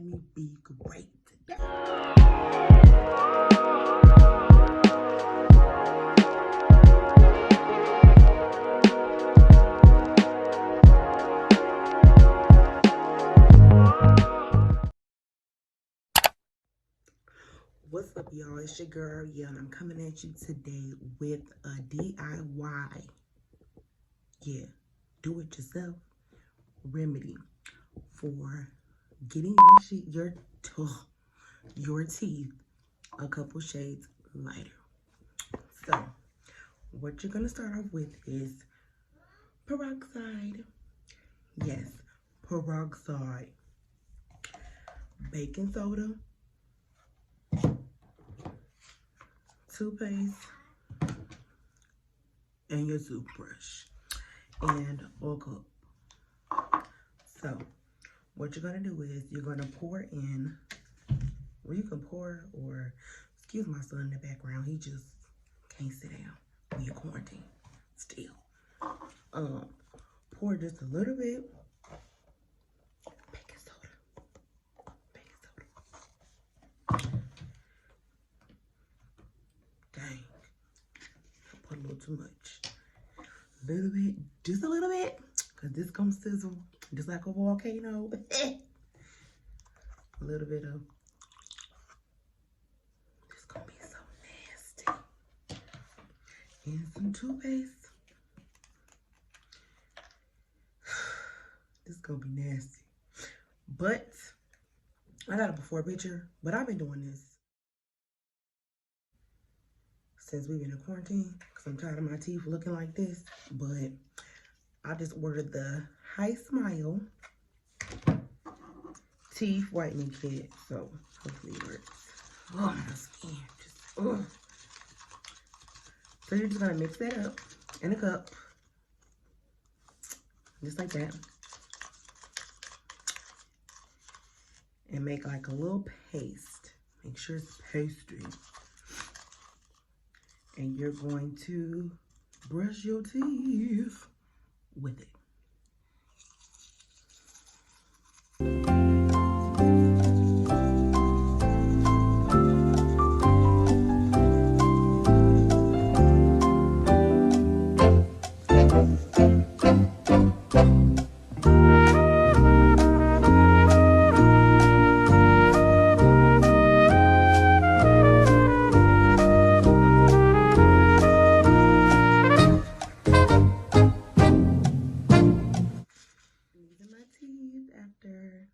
let me be great today. What's up, y'all? It's your girl, and I'm coming at you today with a DIY, do-it-yourself remedy for getting your teeth a couple shades lighter. So, what you're gonna start off with is peroxide. Yes, peroxide, baking soda, toothpaste, and your toothbrush, and a cup. So, what you're gonna do is you're gonna pour in, or you can pour, or excuse my son in the background, he just can't sit down when you're quarantined still. Pour just a little bit baking soda. Dang, I put a little too much. Little bit, just a little bit, because this gonna sizzle just like a volcano. A little bit of, this gonna be so nasty. And some toothpaste. This gonna be nasty. But I got a before picture, but I've been doing this since we've been in quarantine because I'm tired of my teeth looking like this. But I just ordered the High Smile teeth whitening kit, so hopefully it works. Oh, my skin just, oh. So you're just gonna mix that up in a cup, just like that, and make like a little paste. Make sure it's pastry. And you're going to brush your teeth with it. After